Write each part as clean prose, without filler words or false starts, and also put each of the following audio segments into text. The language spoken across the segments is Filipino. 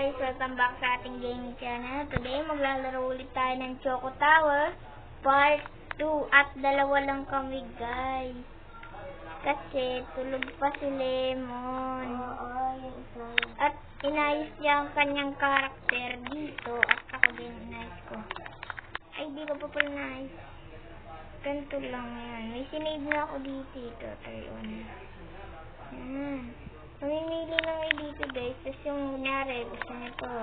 guys, welcome back sa ating gaming channel. Today, maglalaro ulit tayo ng Choco Tower Part 2 at dalawa lang kami guys. Kasi tulog pa si Lemon. At inayos niya ang kanyang karakter dito at ako din inayos ko. Ay, di ko pa pala naayos. Ganito lang yan. May sinave na ako dito. Ito, try on. Yan. Mamimili lang kayo dito guys. Tapos yung kunyari, gusto nyo to.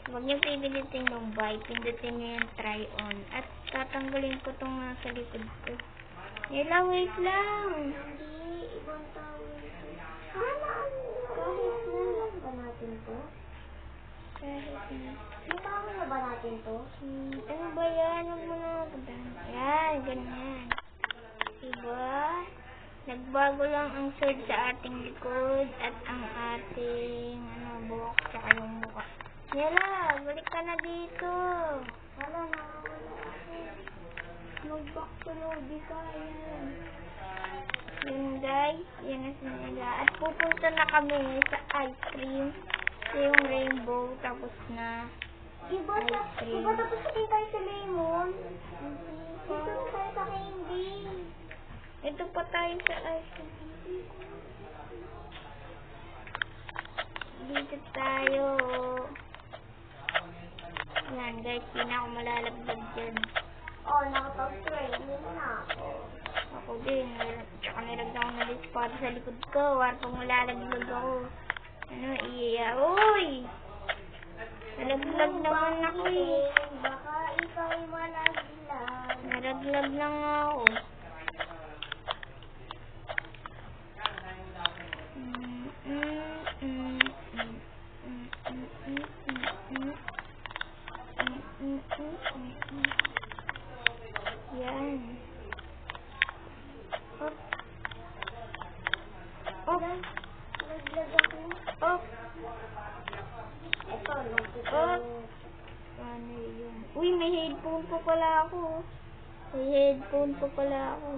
Huwag nyo pipilitin yung buy. Pindutin nyo yung try on. At tatanggalin ko itong nasa likod ko. Nila, wait lang. Hindi, ibang tao ito. Kahit na ba natin to? Kahit na. Tama na ba natin to? Ano ba yan? Huwag mo na yan, ganyan. Diba? Nagbago lang ang sword sa ating likod at ang ating buhok tsaka yung mukha. Nela, balik ka na dito. Wala, nakawala ako. Mag-back to lobby ka. Yan. Yun guys, yan na sila. At pupunta na kami sa ice cream. Ito yung rainbow, tapos na. Diba tapos natin tayo sa Lemon? Dito na tayo sa candy. Ito pa tayo sa ice cream. Dito tayo. Yan guys, hindi na ako malalagdag dyan. Oh, nakapag-training na ako. Ako din. Tsaka nilagdag ako na dito para sa likod ko. Para pag malalaglag ako. Uy! Nalaglag naman ako eh. Baka ikaw ay malaglag. Nalaglag lang ako. Yan. Op. Op. Nalaglag ako. Op. Ito, Op. Ano yun? Uy, may headphone pa pala ako. May headphone pa pala ako.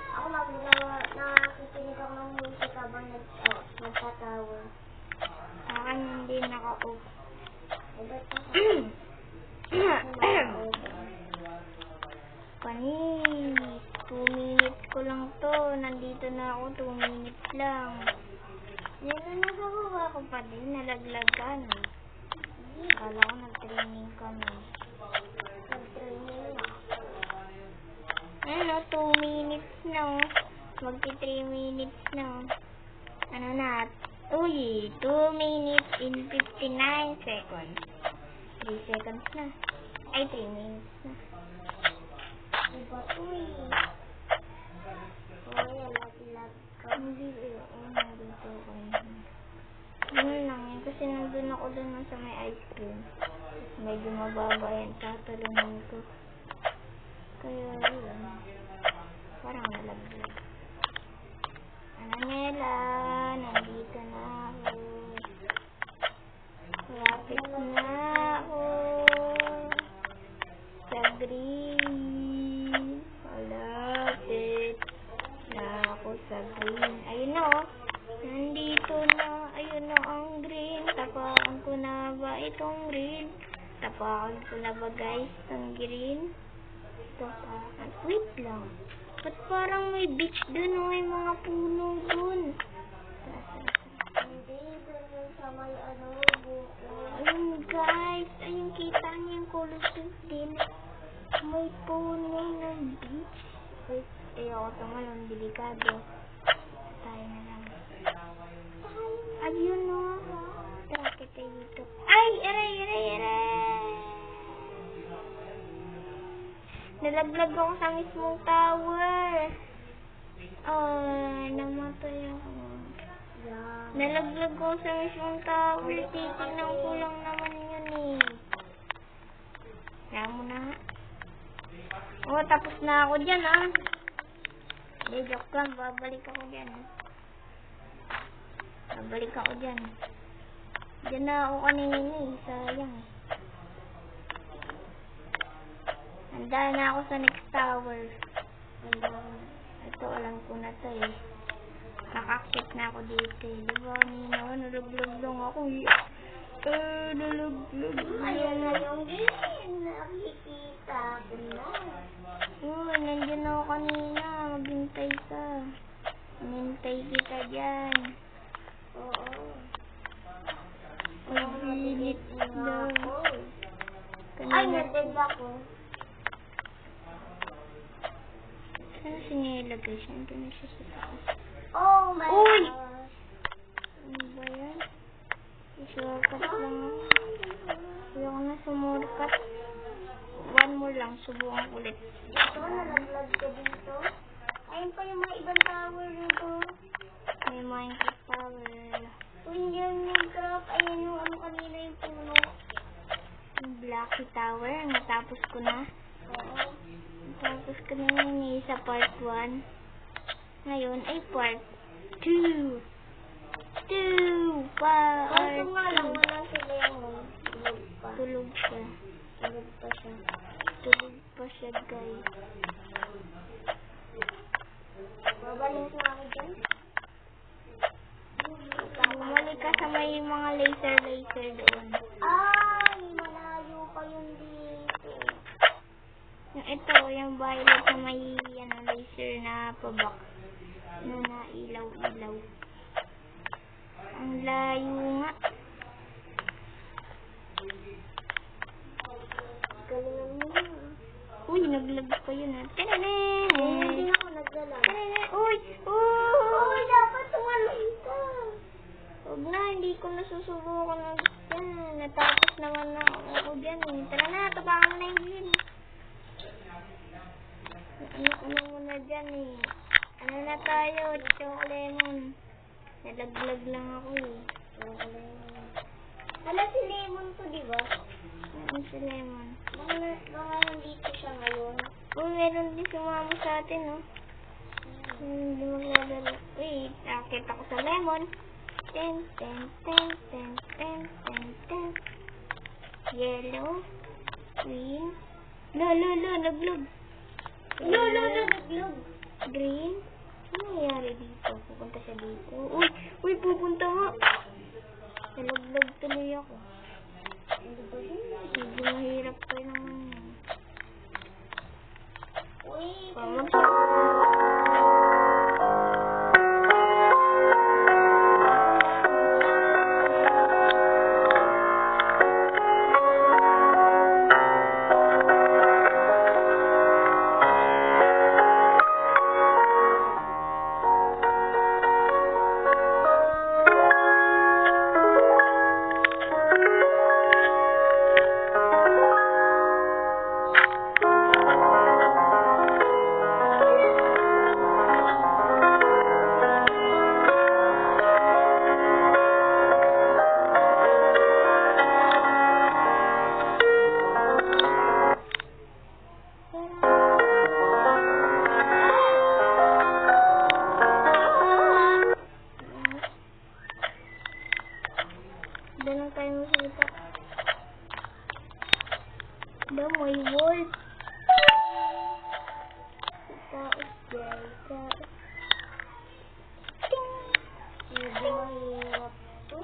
Ako nakikinig ako ng music habang nagtatawa. Akin hindi naka-off. Ba't Panis. 2 minutes ko lang to. Nandito na ako. 2 minutes lang. Yan na nagawa ko pa din. Nalaglagan. Kala ko nag-training kami. nag-training na? Ano, 2 minutes na. Magti 3 minutes na. Ano na? Uy, 2 minutes in 59 seconds. 3 seconds na. Ay, 3 minutes na. Diba ito eh? Oh, yan, lag ka. Hindi, nandito ako. Ganun lang yan. Kasi nandun ako dun sa may ice cream. Medyo mababa yan. Tatalunin ko. Kaya yun. Parang nalaglag. Ano nila? Nandito na ako. Lapit na ako. Sa green. Malapit na ako sa green. Ayun na oh. Nandito na. Ayun na ang green. Tapakan ko na ba itong green? Tapakan ko na ba guys itong green? Tapakan. Wait lang. Ba't parang may beach dun o may mga puno dun? Hindi, dun yung sa may buko. Ayun guys. Ayun kita niyo yung color din. May puno ng beach. Wait. Ayoko tumalon. Delikado. Tayo na lang. Ayun o. Bakit tayo dito? Ay! Aray! Nalaglag ako sa mismong tower. Namatay ako. Yeah. Nalaglag ako sa mismong tower. Titignan ko lang naman yun eh. Kaya mo na. Oh, tapos na ako dyan ah. Hindi, joke lang. Babalik ako dyan. Babalik ako dyan. Dyan na ako kanina eh. Sayang. Handa na ako sa next tower. Ito, alam ko na to eh. Nakakit na ako dito eh. Diba, nino, nalaglag lang ako eh. nalaglag. Ayan na yung green. Nakikita ko na. Uy, nandiyan ako kanina. Maghintay ka. Hinintay kita dyan. Oo. Pag-init daw. Ay, nagdag ako. Saan sinilagay siya? Hindi na siya sa taas. Oh my Uy! gosh. Ano ba yan? Shortcut lang ako. Ayoko na sumurkat. One more lang. Subukan ulit. Dito, nalaglag ka dito. Ayun pa yung mga ibang tower dito. May Minecraft tower. Uy, yung Minecraft. Ayun yung ano kanina yung puno. Yung Blacky Tower. Natapos ko na. Oo. Natapos ko na yun sa part 1. Ngayon ay part 2. Kaso nga lang, wala si Lemon. Tulog pa. Tulog siya. Tulog pa siya. Tulog pa siya, guys. Babalik na ako dyan. Bumalik ka sa may mga laser doon. Ay, malayo pa yun dito. Yung ito, yung violet na may laser na pabak. Na nailaw-ilaw. Ang layo nga. Galingan mo na. Uy, naglag pa yun ah. Hindi ako nagdala. Uy! Uy, dapat tumalon ka. Huwag na, hindi ko nasusubukan na yan. Natapos naman na ako dyan eh. Tara na, tabangan na yung green. Ano ko na muna dyan eh. Ano na tayo, Choco Lemon. Nalaglag lang ako eh. Hala, si Lemon to, di ba? Ano si Lemon? Mga nandito siya ngayon. Uy, meron din sumama sa atin oh. Hindi maglalaro. Uy, nakit ako sa Lemon. Ten. Yellow. Green. Naglag. Naglag. Green. Ano nangyari dito? Pupunta siya dito. Uy, pupunta nga. Nalaglag tuloy ako. Hindi ba yun? Medyo mahirap pa naman yun. Uy, Doon tayo masalita. Doon may word. Taos dyan. medyo mahirap to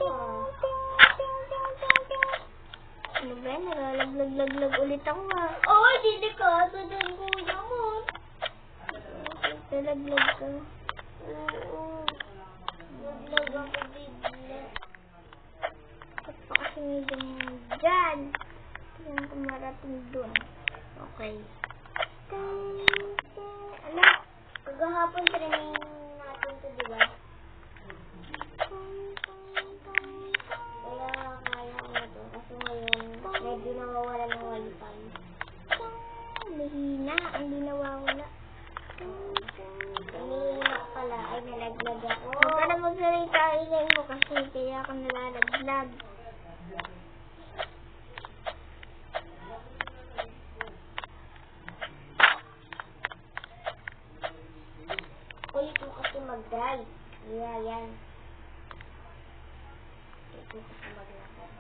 Ano ba yan? Nalalaglag ulit ako ah. Oh, hindi ka. So, dun kuya mo. Nalaglag ka. Oo. Naglag ako bigla. Ba't pa kasi may ganyan dyan? Tingnan ko marating dun. Okay. Ala. Kagahapon training natin to, di ba? Kaya kaya ko na to. Kasi ngayon, medyo nawawala ng wifi. Mahina. Hindi nawawala. Kanina pala ay nalaglag ako. Huwag ka na magsalita ilay mo kasi kaya ako nalalaglag. Kulit mo kasi mag-drive. Yeah, yan. Kulit mo kasi maglakad.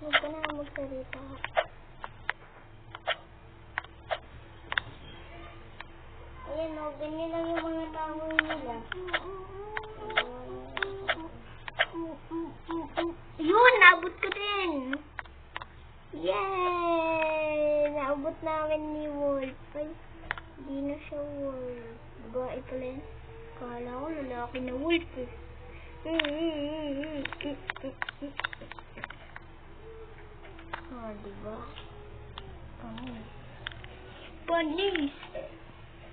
Huwag ka na magsalita. Yay! Naabot namin ni Wolf. Ay, hindi na siya Wolf. Babae pala yun. Kala ko lalaki na Wolf eh. Oh, diba? Panis. Panis!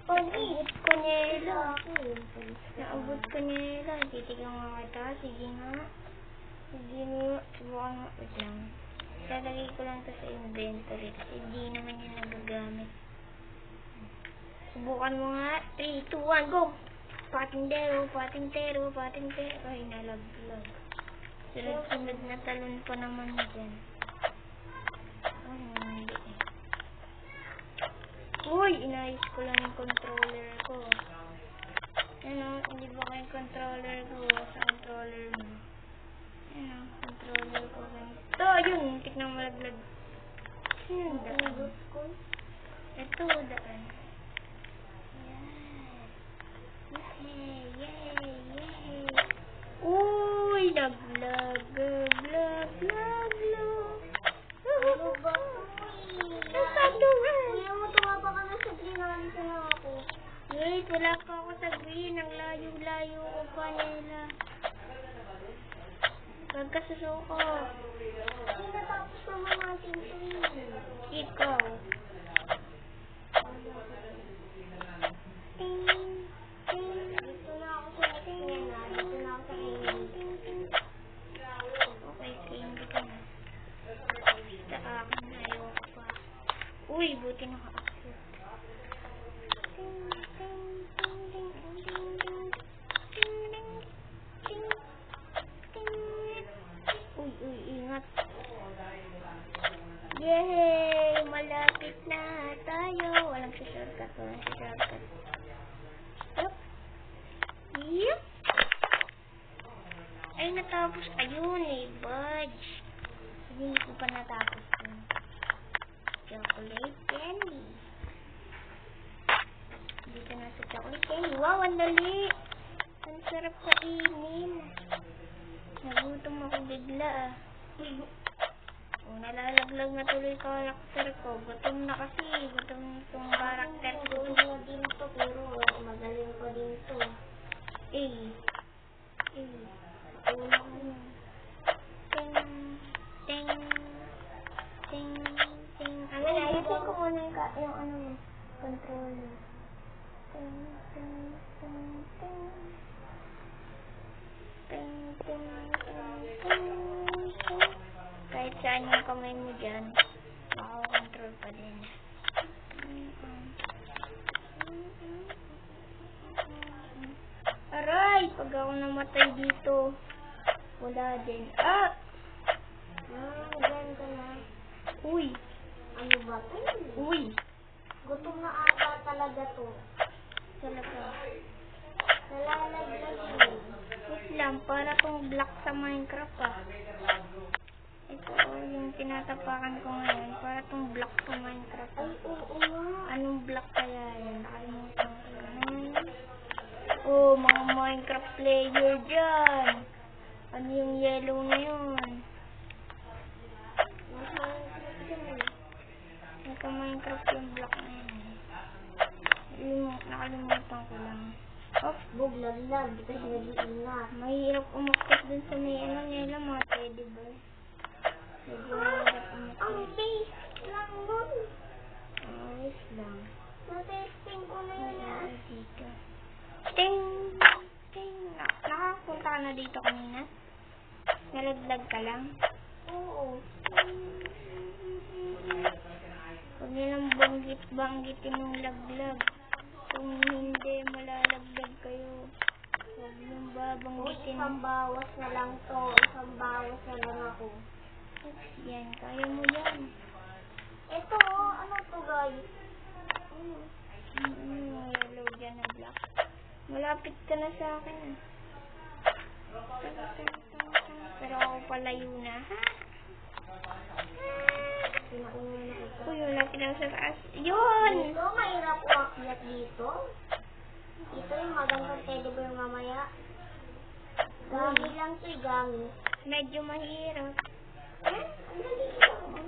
Panis! Kanela! Naabot ko nila. Titigan nga kita. Sige nga. Sige nga. Subukan nga. Wait lang. Lalagay ko lang ito sa inventory. Kasi hindi naman yung nagagamit. Subukan mo nga. 3, 2, 1, go! Patintero, patintero, patintero. Ay, nalaglag. Sunod-sunod na talon pa naman dyan. Ay, hindi. Uy, inayos ko lang yung controller ko. Ano, hindi ba kayong controller ko sa controller mo? Ano, controller ko ganito. Ayun, tignan malaglag. Sino daan? Ito, daan. Yay, yay, yay. Uy, naglag, glag, glag, glag. Ano ba? Kuya mo, tumapa ka na sa green. Nakalit na ako. Wait, wala pa ako sa green. Ang layo-layo ko pa nila. Huwag ka susuko. Hindi natapos naman natin ito eh. Ikaw. Dito na ako sa green. Dito na ako sa green. Okay, candy ka na. Sa akin na, ayoko pa. Uy, buti naka-accept. Uy, ingat. Yay! Malapit na tayo. Walang shortcut. Yup. Yup. Ay, natapos. Ayun eh, budge. Hindi ko pa natapos yun. Chocolate candy. Dito na sa chocolate candy. Wow, ang dali. Ang sarap kainin. Nagutom ako bigla ah. Oh, nalalaglag na tuloy karakter ko. Gutom na kasi. Gutom itong karakter ko. Gutom na din to, pero magaling pa din to. Una ko yun. Ting. Ano na, ayusin ko muna yung ano mo. Controller. Kahit saan yung kamay mo dyan, makakontrol pa din. Aray! Pag ako namatay dito, wala din. Ah! Diyan ka na. Uy! Ano ba to? Uy! Gutom na ata talaga to. Talaga. Nalalaglag eh. Wait lang, para tong block sa Minecraft ah. Ito yung tinatapakan ko ngayon. Para tong block sa Minecraft. Ay, oo nga. Anong block kaya yun? Nakalimutan ko yun. Oh, mga Minecraft player dyan. Ano yung yellow na yun? Nasa Minecraft yung block na yun. Nakalimutan ko lang. Oh, Buglag-lag. Kasi nag-iingat. mahirap umakit dun sa may ano nila, mga teddy bear. Medyo mahirap Ang umakit. base lang nun. Ayos lang. Natesting ko na yun ah. Dito. Ting! Ting! Nakapunta ka na dito kanina? Nalaglag ka lang? Oo. Huwag nilang banggitin yung laglag. Kung hindi, malalaglag kayo. Huwag niyong Uy, babanggitin. isang bawas na lang to. Isang bawas na lang ako. Yan, kaya mo yan. Ito, ano to guys? Yellow dyan na black. Malapit ka na sa akin ah. Pero ako palayo na ha. Uy, wala pinang sa taas. Yun! Dito, mahirap umakyat dito. Ito yung magandang teddy bear mamaya. Gami lang to, gami. Medyo mahirap. Ang dali lang.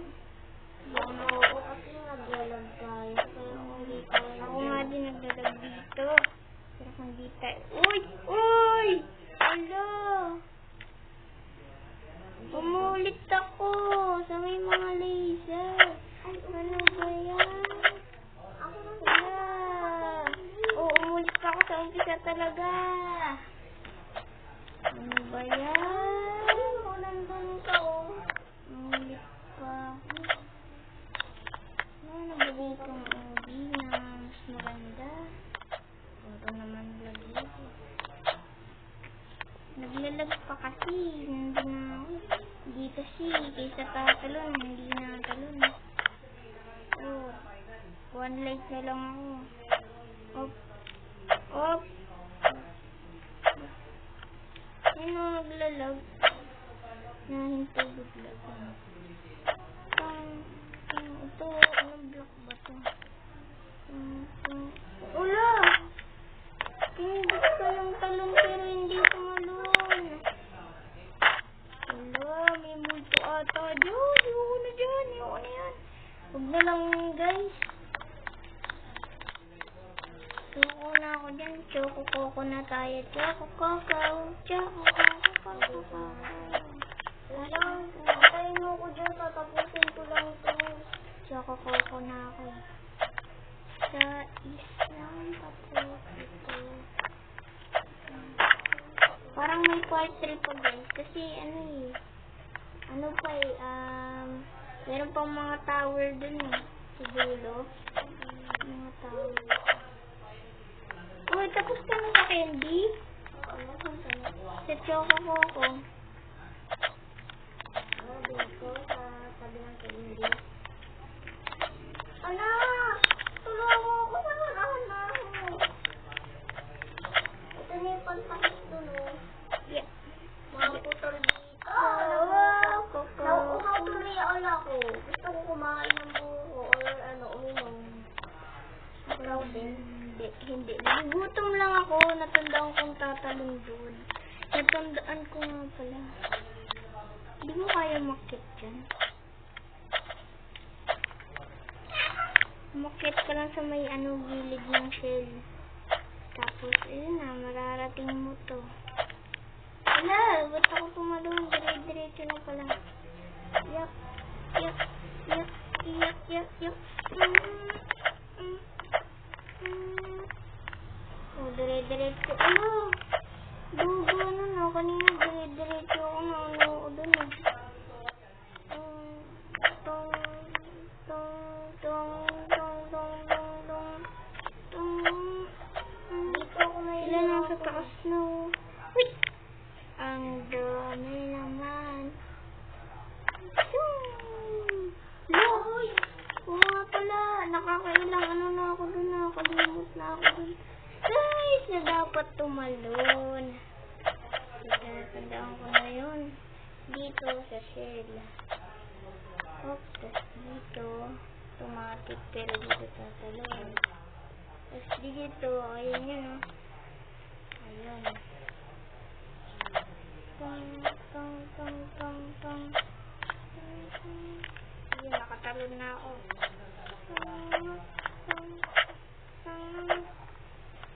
talaga. Ano ba yan? Nandun ka, oh. Ulit pa. Nabili kong ubi na mas maganda. Puro naman lagi. Naglalag pa kasi. Nandun na ako. Hindi kasi. Kaysa tatalon. Hindi na talon. Oh. One light na lang ako. Op. Op. Ano naglalag? Nahinto bigla. Ito. Anong block ba ito? Ulo! Tinibig ko yung talon pero hindi tumalon. Ulo, may multo ata dyan. Ayoko na dyan. Ayoko na yan. Huwag na lang guys. Suko na ako dyan. Choco-coco na tayo. Choco-coco. Choco-coco. Wala. Patayin mo ko dyan. Tatapusin ko lang ito. Choco-coco na ako. Sa isang tapos ito. Parang may part 3 pa guys. Kasi ano eh. Ano pa eh. Meron pang mga tower dun eh. Sa dulo. Mga tower. Uy, tapos ka na sa candy? Sa Choco-coco. Dito sa tabi ng candy. Ala! Tulungan mo ako. Saan na ako? Ito na yung pantakit dun, oh. Yeah. Mga putol dito. Coco. Nauuhaw tuloy ang ako. Gusto ko kumain ng buko or uminom. Ikaw din? Hindi. Nagugutom lang ako. Natandaan kong tatalong doon. Natandaan ko nga pala. Hindi mo kaya makit dyan. Makit ka lang sa may gilid ng shell. Tapos, ayun na, mararating mo to. Wala, ba't ako tumalon? Dire-diretso na pala. Yak. Oh, dire-diretso. Ano? Dugo na. Kanina dire-diretso ako na. Ano ako dun eh. Dito ako na Sila nasa taas na. Wait! Ang dami naman. Uy! Oo nga pala. Nakakailang ano na ako dun. Nakalimot na ako dun. Guys, na dapat tumalon. Tandaan ko na yun. Dito sa shell. Oops, tapos dito. Automatic pero dito tatalon. Tapos dito. Ayun yun. Ayun. Ayun, nakatalon na ako.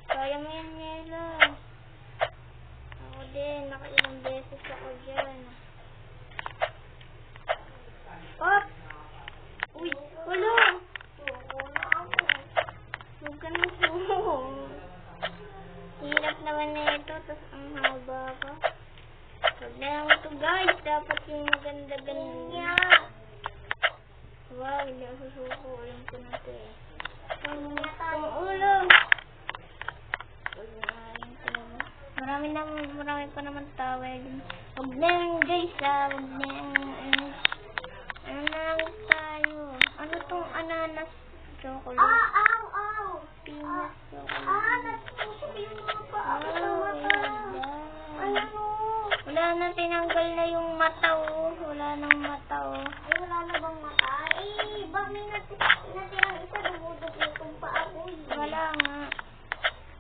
Sayang yan, Nela. Ako din, nakailang beses ako dyan. Op! Uy, wala! Huwag ka na sumo. Hirap naman na ito, tapos ang haba pa. Huwag na lang ito guys, dapat yung maganda-ganda. Wow, hindi ako susuko. Alam ko na ito eh. Ang ulo! Marami pa naman towel. Huwag na lang guys huwag na lang. Ano na lang tayo? Ano tong ananas chocolate? Ow! Peanut chocolate. Natusok yung mga paa. Wala na, tinanggal na yung mata Wala nang mata Ay, wala na bang mata? Bak may natirang isa, dumudog yung paa ko. Wala nga.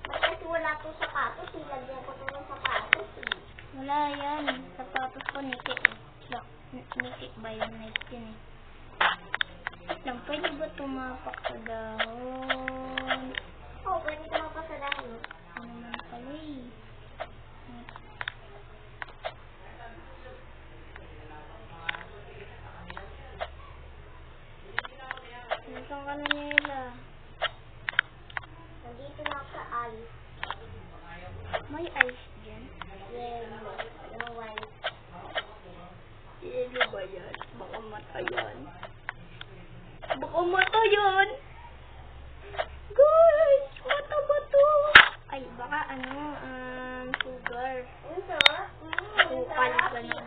Kasi wala to sapatos, nilagyan ko to ng sapatos. Wala yan. Sapatos ko nikit. Nikit ba yun? Nike yun eh. Lang, pwede ba tumapak sa dahon? Oo, pwede tumapak sa dahon. Ano naman pala eh. Nasaan ka na nila? Nandito na ako sa ice. May ice dyan. Yellow. Yung white. Yelo ba yan? Baka mata yan. Baka mata yan! Guys! Mata ba to? Ay, baka sugar. Ang sarap. Kupal Sarap. ka na.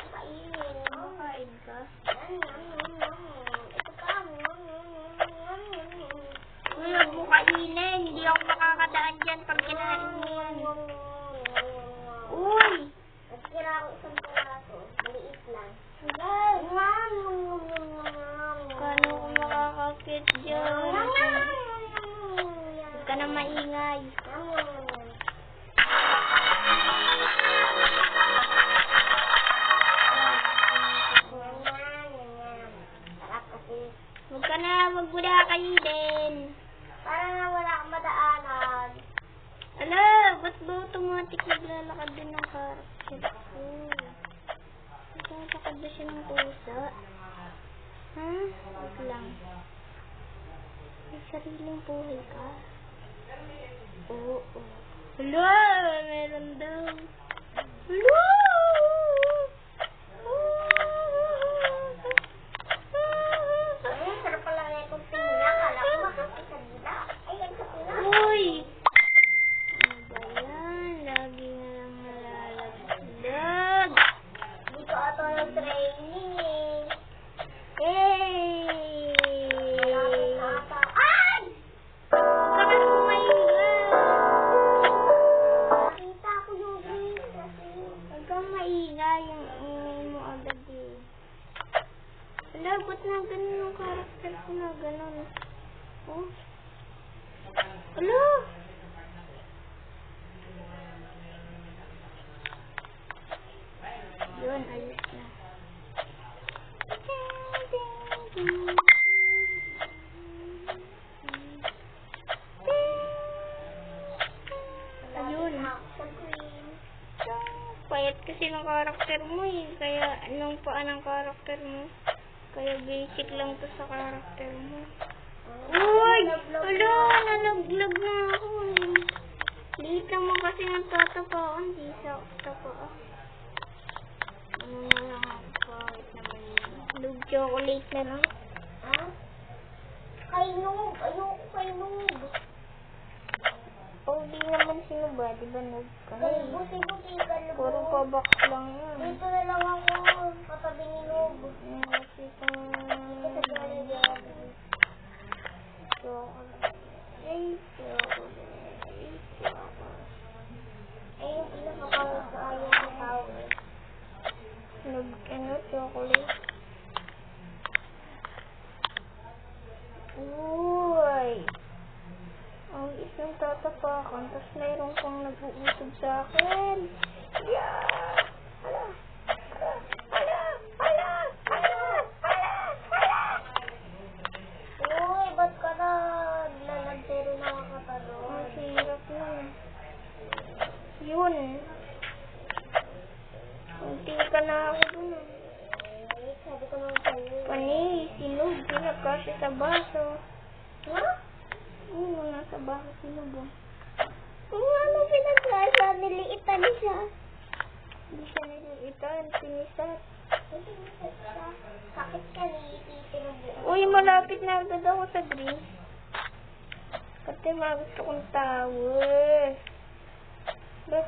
Kainin. Makain ka. Ito pa. Uy, huwag mo kainin. Hindi ako makakadaan dyan pag kinain mo yan. Uy! Nagkira ako isang piraso. Maliit lang. Paano ko makakakit dyan? Huwag ka na maingay. Sarap kasi. Huwag mo na kainin. Parang wala akong madaanan. Ala, ba't ba automatic naglalakad din ng karakter ko? Naglalakad ba siya ng pusa? Ha? Wag lang. May sariling buhay ka? Oo. Hala, meron daw. Hala! Ay, sarap pala na itong pinya. Kala ko makapisa. Ay, ang kapila. Uy! Ano ba yan? Lagi na lang nalalaglag. Dito ato ng training eh. Hey! Ata. Ay! Huwag ka nang maingay. Nakita ko yung green kasi. Huwag kang maingay. Yung ingay mo agad eh. Wala, ba't na ganun yung karakter ko na ganun? Oh? Wala! Yun, ayos na. Ayun. Action queen. Payat kasi ng karakter mo eh. Kaya anong paan ng karakter mo? Kaya basic lang to sa karakter mo. Uy! Wala! Nalaglag na ako eh. Liit naman kasi ng tatapaan. Di sa tapaan. Ano na lang ako. Kahit naman yun. Lug chocolate na lang. Ha? Kay Noob. Ayoko kay Noob. Oh, di naman sino ba? Di ba nag ka? Buti-buti kalbo. Puro pa-box lang yun. Dito na lang ako. Katabi ni Noob. Kasi kung... Dito sa Jollibee. Chocolate. Ay, chocolate. Ay, chocolate. Ay, yung pinakapangit sa ayaw ng tao eh. Chocolate. Uy! Ang isang tatapakan, tapos mayroon pang nag-uusog sa akin. Yeah! Hala! Hala! Hala! Hala! Hala! Hala! Uy, ba't ka na lalagdero na makatalo? Ang hirap nun. Yun. Unti ka na ako dun. Eh, sabi ko naman sa'yo. Pani, sinug, pinagkasya sa baso. Ha? Oo, nasa baso sinug. Kung ano pinagkasa, niliitan siya. Hindi siya niliitan, pinisat. Sakit ka niliitin ang buo. Uy, malapit na agad ako sa green. Kasi gusto kong tower. Bas,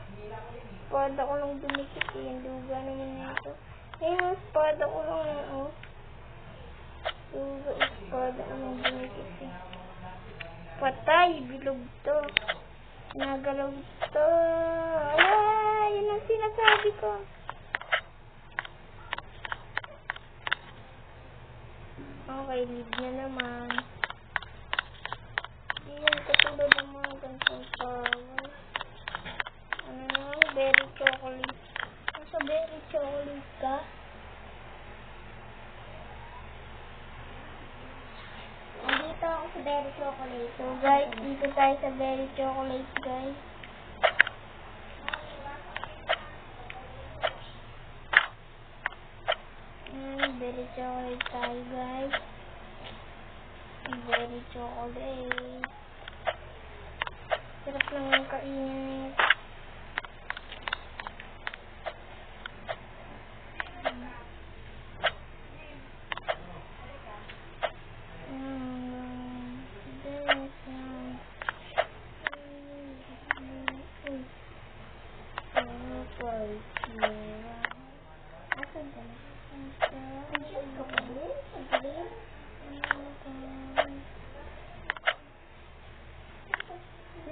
espada ko lang dumikit eh. Yung duga naman na ito. Ayun, espada ko lang na oh. Duga, espada ko lang dumikit eh. Patay, bilog to. Nagalaw to. Ay, yun ang sinasabi ko. Okay, leave na naman. Yan, katulad ng mga ganitong power. Ano naman, berry chocolate. Nasa berry chocolate ka? Nandito ako sa berry chocolate. So guys, dito tayo sa berry chocolate guys. Berry chocolate tayo guys. Berry chocolate. Sarap lang yung kainin.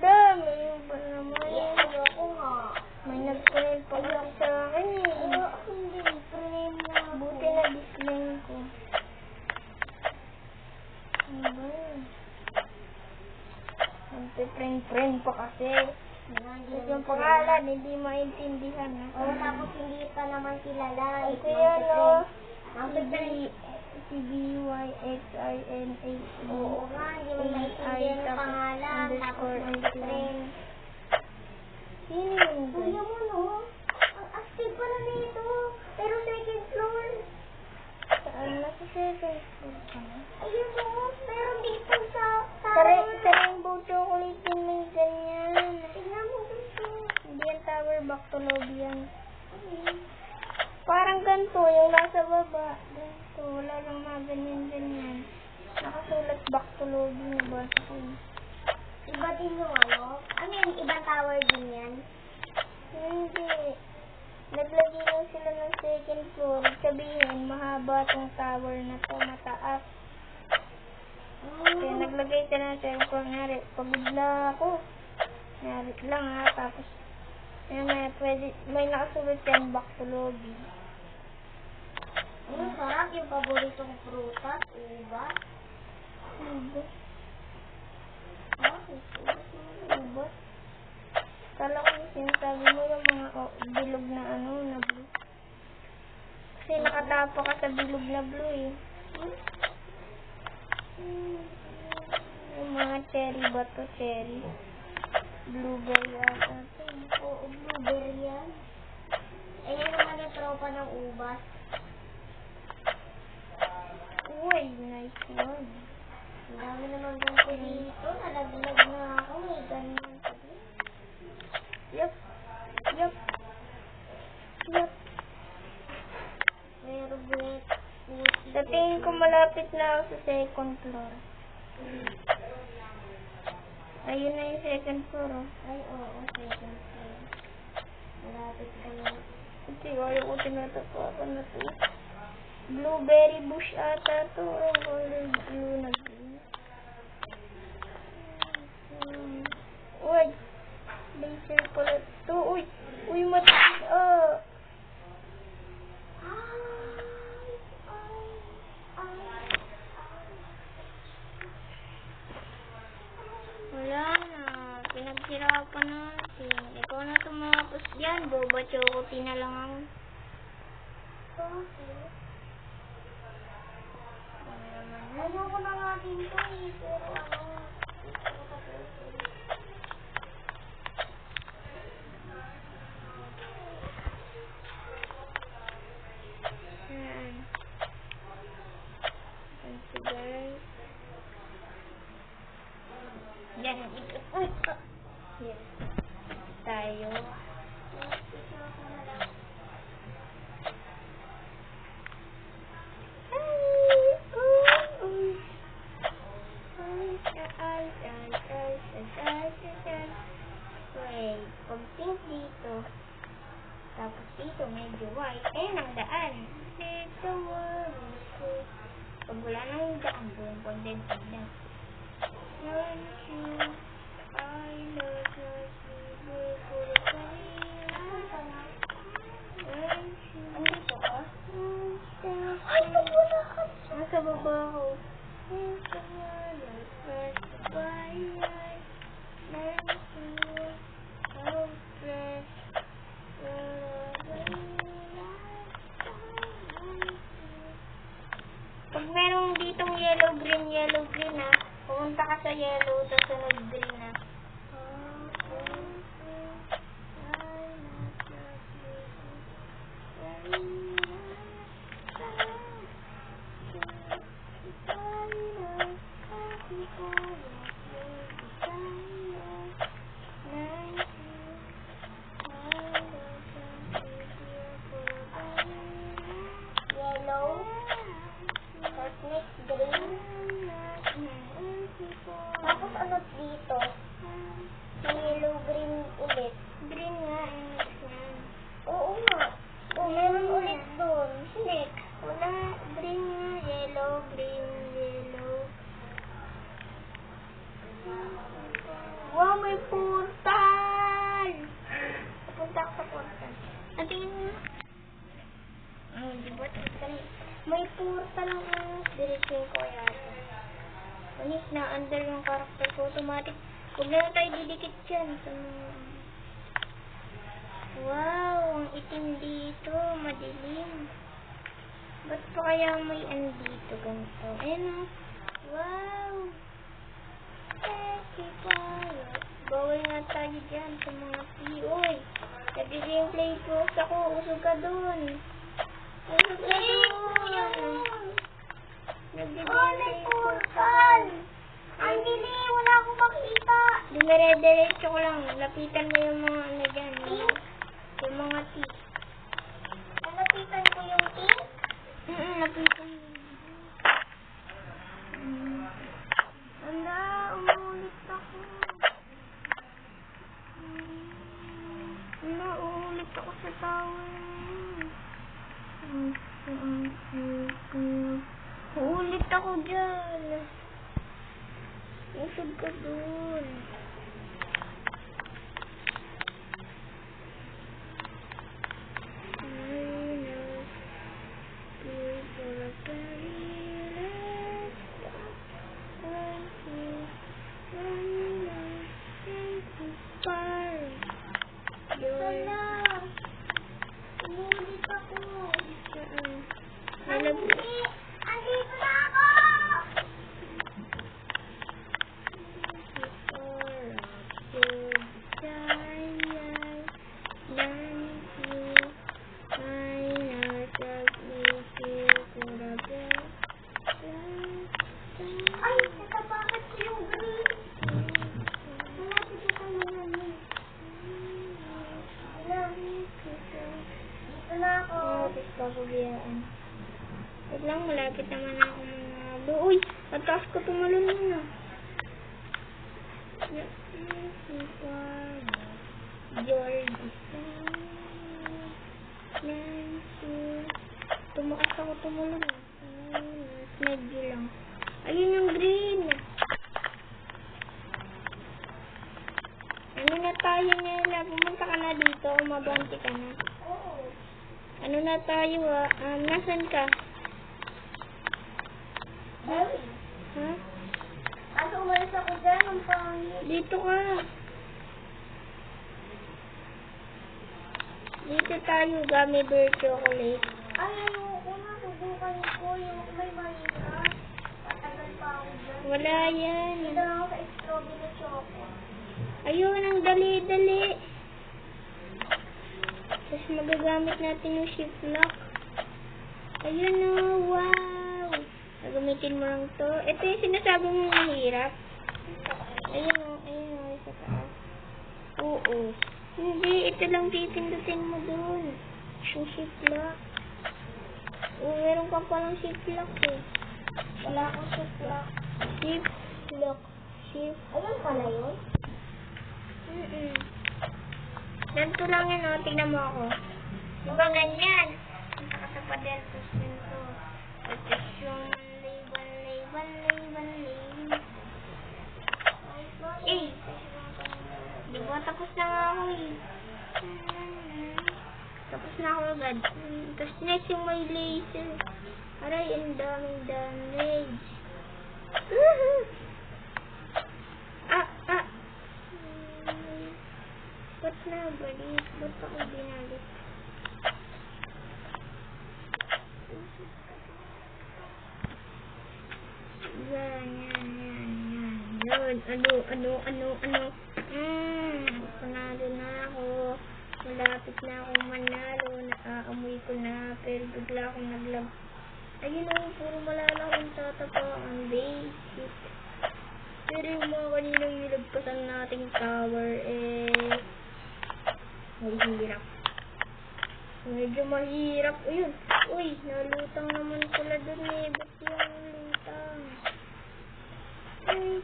Dami ba naman? Ayoko nga. May nag-friend pa kasi sa akin eh. Hindi, frame na ako. Buti na disclaim ko. Ano ba yun? Nagpe-friend pa kasi. Tapos yung pangalan, hindi maintindihan. Oo, tapos hindi pa naman kilala. Ito yan o. Magpe-friend. CBYXINH. Oo nga, hindi mo maintindihan yung pangalan. Tapos magpe-friend. Sino yun? Kuya mo, no? Ang active pala nito. Pero second floor. Saan? Nasa second floor ka na? Ayun mo, meron dito sa Sa rainbow chocolate yun may ganyan. Tingnan mo gusto. Hindi yan tower, back to lobby yan. Parang ganito, yung nasa baba. Ganito, wala lang mga ganyan-ganyan. Nakasulat back to lobby, nabasa ko yun. Iba din yung ano? Ano yun? Ibang tower din yan? Hindi. Naglagay lang sila ng second floor. Sabihin, mahaba tong tower na to, mataas. Kaya naglagay sila ng second floor. Nari, pagod na ako. Nari lang ha, tapos may nakasulat yan, back to lobby. Sarap yung paboritong prutas, ubas. Ubos. Bakit? Ubos. Kala ko yung sinasabi mo yung mga bilog na na blue. Kasi nakatapa ka sa bilog na blue eh. Yung mga cherry ba to? Cherry. Blueberry ata to. Oo, blueberry yan. Ayun naman yung tropa ng ubas. Uy, nice one. Ang dami naman ganito dito. Nalaglag na ako. May ganyan pa din. Yup. Yup. Yup. May rublet. Sa tingin ko malapit na ako sa second floor. Ayun na yung second floor oh. Ay, oo. Second floor. Malapit ka na. Kasi ayaw ko tinatapakan na to. Blueberry bush ata to. Ang color blue na green. Uy! Laser pala to. Uy! Uy, mataas ah! Wala na. Pinaghirapan natin. Ikaw na tumapos dyan. Boba chocolate na lang ako. Ayoko na nga din to eh. Pero ano. Yan. Consider. Yan. Uy! Yan. Tayo. Wait, pag pink dito, tapos dito medyo white, ang daan. Dito, pag wala nang daan, buong pagdentag na. Don't you, I love you, beautiful Karina. Don't you, Andito ka? Ay, wala ka. Nasa baba ako. Pag merong ditong yellow green na, pumunta ka sa yellow, tapos sunod green na. Kunin ko yata. Panis na under yung character ko. Automatic. Huwag na tayo didikit dyan. Sa mga... Wow, ang itim dito. Madilim. Ba't pa kaya may andito ganito? Ayan o. Wow. Sexy pirate. Bawal nga tayo dyan sa mga P.O.Y. Nag-gameplay post ako. Usog ka dun. Usog ka dun. Nag-gameplay post ako. Ang dili, wala akong makita. Dumire-diretso ko lang. Lapitan mo yung mga ano dyan. Yung mga T. Nalapitan ko yung team. Lapitan mo. Anda, umuulit ako. Uulit ako sa tower. Uulit ako dyan. Usog ka dun. Umulit ako. Alam mo. Andito na ako! Ay, natapakat ko yung green. Malapit na tayo namin. Dito na ako. Malapit ka pabiyaan. Wait lang, malapit naman ako mga... Uy! Ang taas ko tumalon na. George. Nancy. Tumakas ako tumalon na. Medyo lang. Ayun yung green. Ano na tayo nila? Pumunta ka na dito. Umabanti ka na. Oo. Ano na tayo nasan ka? Hey. Ha? Ano, umalis ako dyan. Ang pangit. Dito ka. Dito tayo, gummy bear chocolate. Ay, ayoko na. Subukan ko yung may mahirap. Tatagal pa ako dyan. Wala yan. Dito lang ako sa strawberry choco. Ayun, ang dali-dali. Tapos magagamit natin yung shift lock. Ayun o, wow. Gagamitin mo lang to. Ito yung sinasabi mong mahirap. Ayun o, sa taas. Oo. Hindi, ito lang pipindutin mo dun. Yung shift lock. Oo, meron ka palang shift lock eh. Wala akong shift lock. Shift lock. Shift. Ayun pala yun. Ganito lang yun, o. Tignan mo ako. Diba ganyan? Saka sa pader, tapos ganito. Tapos yung label. Eh! Diba? Tapos na nga ako eh. Tapos na ako agad. Tapos next yung may laser. Aray, ang daming damage. Ba't na balik? Ba't ako binalik? Yan. Yun. Ano? Panalo na ako. Malapit na akong manalo. Naaamoy ko na. Pero bigla akong naglag. Ayun o, puro malala akong tatapaan. Basic. Pero yung mga kaninang nilagpasan nating tower, mahirap. Medyo mahirap. Ayun. Uy, nalutang naman pala dun eh. Ba't yung lutang? Ay,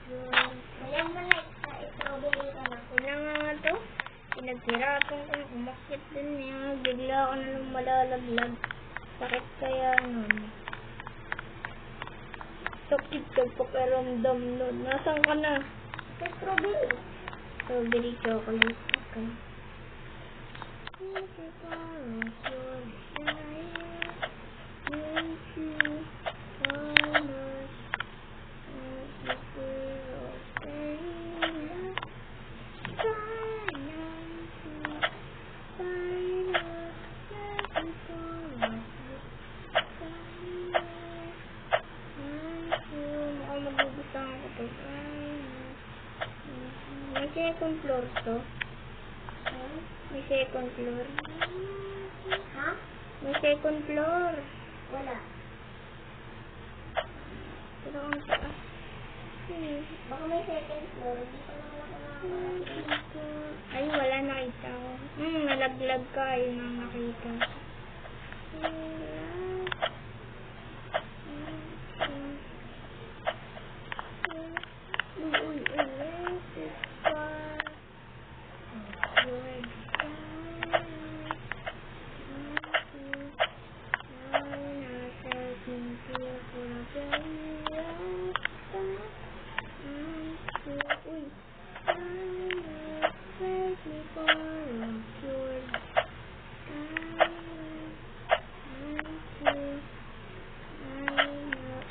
Ayan mo na, strawberry ka na. una nga to. Pinaghirapan kong umakit dun eh. Bigla ako na lang malalaglag. Sakit kaya nun. Sakit ka pakiramdam nun. Nasaan ka na? Sa strawberry. Strawberry chocolate. Okay. Thank you. second floor to? May second floor. Ha? May second floor. Wala. Pero ang taas. Baka may second floor. Hindi pa naman ako nakakita. Ay, wala nakita ko. Nalaglag ka. Ayun ang nakita.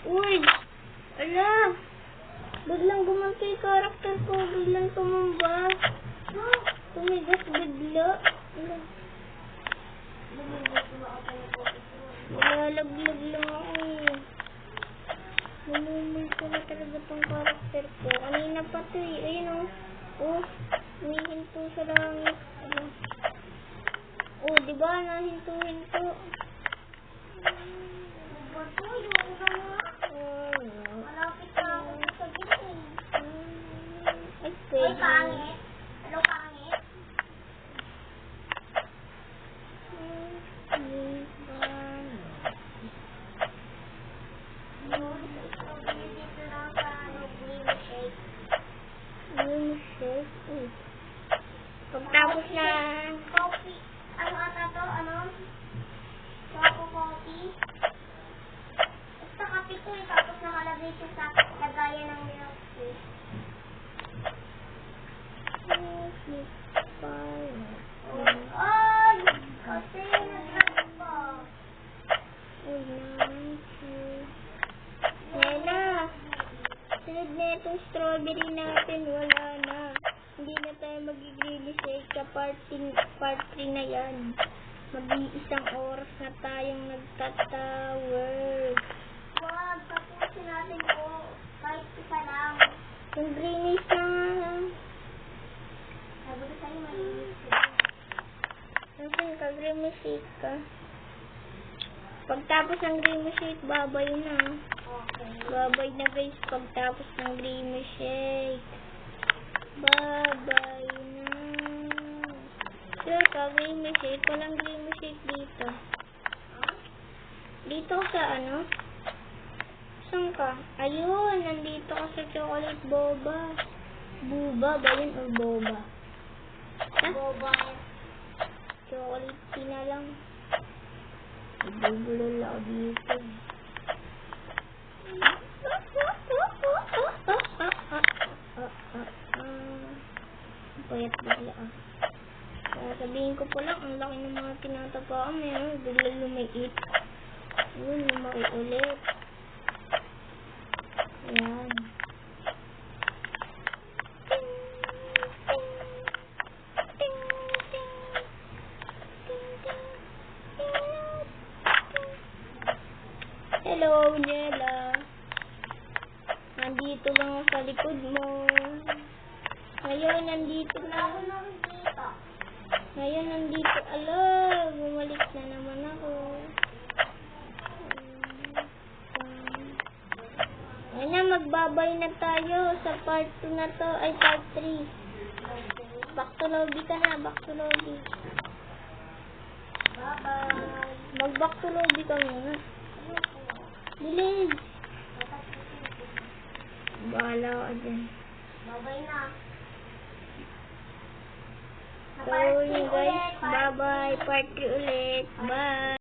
Uy! Ala! Biglang gumagay karakter ko. Biglang tumamba. Tumigas bigla. Ala. Nalalaglag lang ako eh. Namumulto na talaga tong karakter ko. Kanina pa to eh. Ayun o. Oh, humihinto sa langit. Oh, diba? Nahinto-hinto. Bato, yung una nga. Malapit na ako sa gising. Ay, Ay, pwede. pangit. Ano pangit? Dito lang sa green shake. Milkshake. Pagtapos na... Coffee. Ano ata to? Ano? Choco coffee. Basta kape ko eh. Tapos nakalagay siya sa lagayan ng milk tea. Ay! Kasi nag-drop pa. Uy, Nela! Sunod na itong strawberry natin. Wala na. Hindi na tayo mag-green shake sa part 3 na yan. Mag-iisang oras na tayong nagtatower. Wag, tapusin natin ko. Kahit isa lang. Yung greenish na nga. Sabi ko sa'yo, malinis ko. Nasaan ka? Green shake ka. Pagtapos ng green shake, babay na. Okay. Babay na guys pagtapos ng green shake. Babay na. Sure ka, green shake. Walang green shake dito. Dito sa ano? Saan ka? Ayun, nandito ka sa chocolate boba. Buba ba yun o boba? Ha? Boba. Chocolate tea na lang. Ibubulol ako dito. Payat bigla ah. Sabihin ko po lang, ang laki ng mga tinatapaan. Mayroon, bigla lumiit. Yun, lumaki ulit. Ayan. Hello, Nela. Nandito lang ako sa likod mo. Ngayon, nandito na. Ako nang dito. Ngayon, nandito. Ala, bumalik na naman ako. Ngayon na, magbabay na tayo sa part 2 na to. Ay, part 3. Back to lobby ka na. Back to lobby. Bye-bye. Mag-back to lobby ka muna. Bilis. Bahala ka dyan. Bye-bye na. So, yun guys. Bye-bye. Part 3 ulit. Bye.